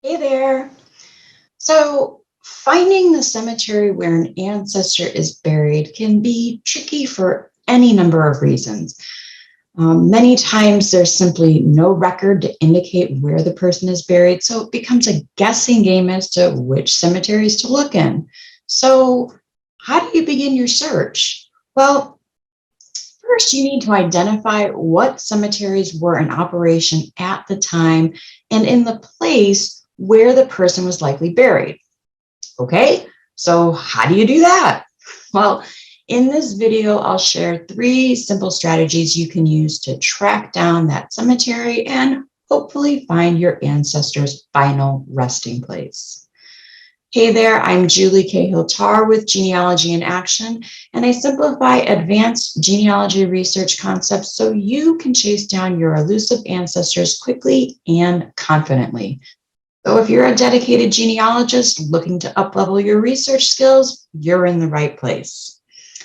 Hey there. So, finding the cemetery where an ancestor is buried can be tricky for any number of reasons. Many times there's simply no record to indicate where the person is buried, so it becomes a guessing game as to which cemeteries to look in. So, how do you begin your search? Well, first, you need to identify what cemeteries were in operation at the time and in the place where the person was likely buried. Okay, so how do you do that? Well, in this video, I'll share 3 simple strategies you can use to track down that cemetery and hopefully find your ancestor's final resting place. Hey there, I'm Julie Cahill-Tarr with Genealogy in Action, and I simplify advanced genealogy research concepts so you can chase down your elusive ancestors quickly and confidently. So if you're a dedicated genealogist looking to uplevel your research skills, you're in the right place.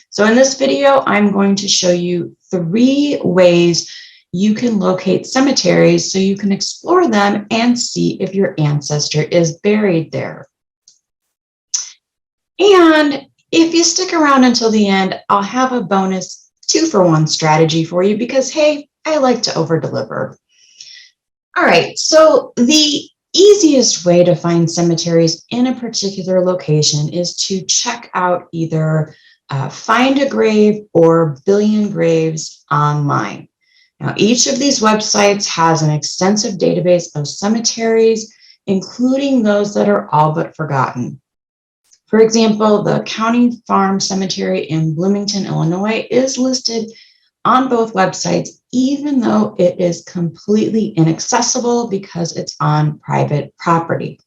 So in this video, I'm going to show you 3 ways you can locate cemeteries so you can explore them and see if your ancestor is buried there. And if you stick around until the end, I'll have a bonus 2-for-1 strategy for you because, hey, I like to over-deliver. All right, so the easiest way to find cemeteries in a particular location is to check out either Find a Grave or Billion Graves online. Now, each of these websites has an extensive database of cemeteries, including those that are all but forgotten. For example, the County Farm Cemetery in Bloomington, Illinois is listed on both websites, even though it is completely inaccessible because it's on private property.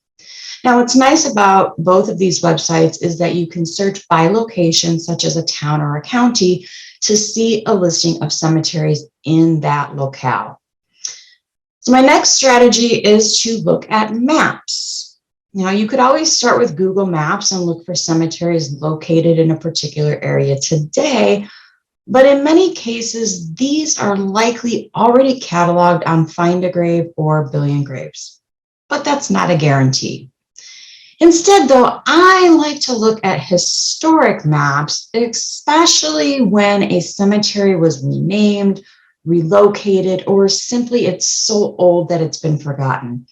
Now, what's nice about both of these websites is that you can search by location, such as a town or a county, to see a listing of cemeteries in that locale. So my next strategy is to look at maps. Now, you could always start with Google Maps and look for cemeteries located in a particular area today, but in many cases, these are likely already cataloged on Find a Grave or Billion Graves, but that's not a guarantee. Instead, though, I like to look at historic maps, especially when a cemetery was renamed, relocated, or simply it's so old that it's been forgotten.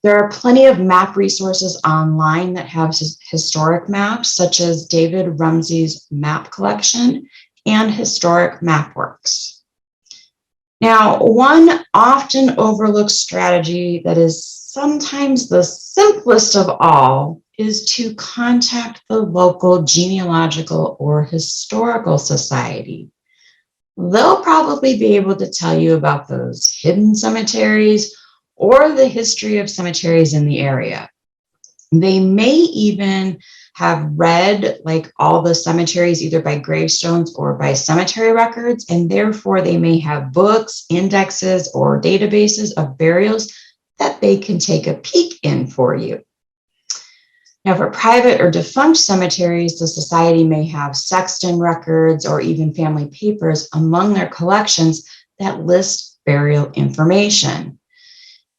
There are plenty of map resources online that have historic maps, such as David Rumsey's map collection and Historic MapWorks. Now, one often overlooked strategy that is sometimes the simplest of all is to contact the local genealogical or historical society. They'll probably be able to tell you about those hidden cemeteries or the history of cemeteries in the area. They may even have read like all the cemeteries either by gravestones or by cemetery records, and therefore they may have books, indexes, or databases of burials that they can take a peek in for you. Now, for private or defunct cemeteries, the society may have sexton records or even family papers among their collections that list burial information.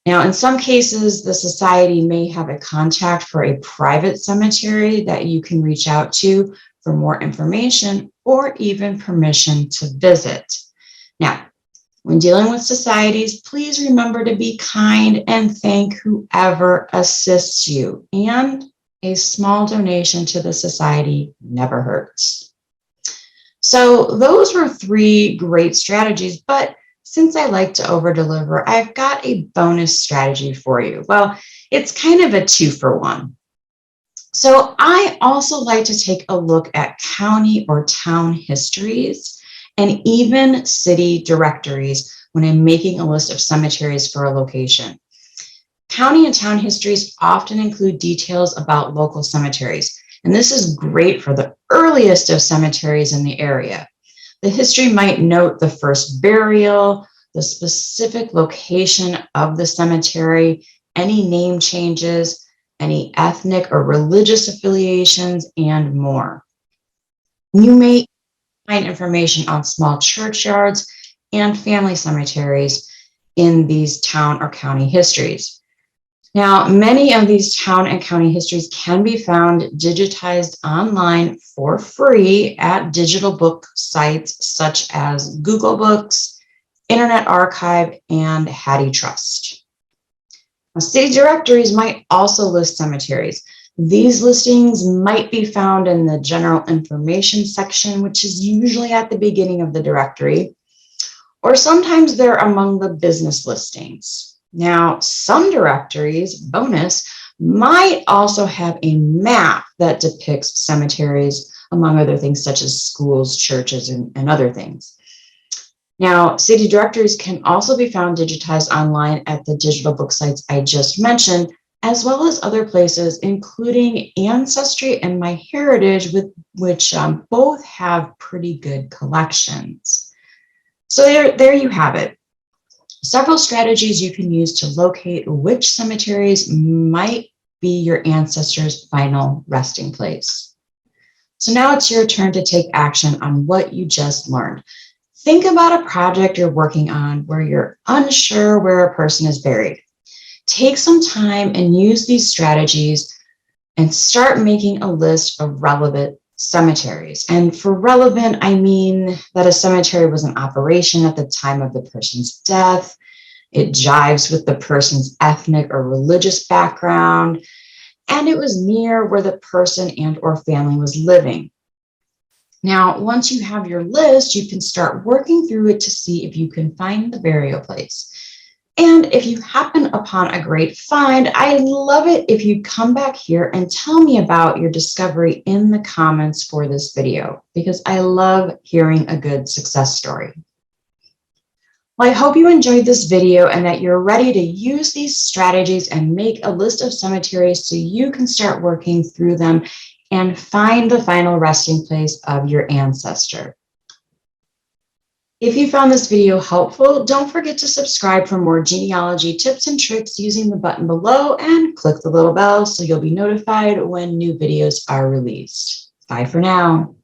Now, in some cases, the society may have a contact for a private cemetery that you can reach out to for more information or even permission to visit. Now, when dealing with societies, please remember to be kind and thank whoever assists you. And a small donation to the society never hurts. So those were 3 great strategies, but since I like to over-deliver, I've got a bonus strategy for you. Well, it's kind of a 2-for-1. So I also like to take a look at county or town histories and even city directories when I'm making a list of cemeteries for a location. County and town histories often include details about local cemeteries, and this is great for the earliest of cemeteries in the area. The history might note the first burial, the specific location of the cemetery, any name changes, any ethnic or religious affiliations, and more. You may find information on small churchyards and family cemeteries in these town or county histories. Now, many of these town and county histories can be found digitized online for free at digital book sites such as Google Books, Internet Archive, and Hattie Trust. Now, city directories might also list cemeteries. These listings might be found in the general information section, which is usually at the beginning of the directory, or sometimes they're among the business listings. Now, some directories, bonus, might also have a map that depicts cemeteries, among other things such as schools, churches, and other things. Now, city directories can also be found digitized online at the digital book sites I just mentioned, as well as other places, including Ancestry and MyHeritage, which both have pretty good collections. So there you have it. Several strategies you can use to locate which cemeteries might be your ancestors' final resting place. So now it's your turn to take action on what you just learned. Think about a project you're working on where you're unsure where a person is buried. Take some time and use these strategies and start making a list of relevant cemeteries. And for relevant, I mean that a cemetery was in operation at the time of the person's death. It jives with the person's ethnic or religious background, and it was near where the person and or family was living. Now, once you have your list, you can start working through it to see if you can find the burial place. And if you happen upon a great find, I'd love it if you come back here and tell me about your discovery in the comments for this video, because I love hearing a good success story. Well, I hope you enjoyed this video and that you're ready to use these strategies and make a list of cemeteries so you can start working through them and find the final resting place of your ancestor. If you found this video helpful, don't forget to subscribe for more genealogy tips and tricks using the button below and click the little bell so you'll be notified when new videos are released. Bye for now.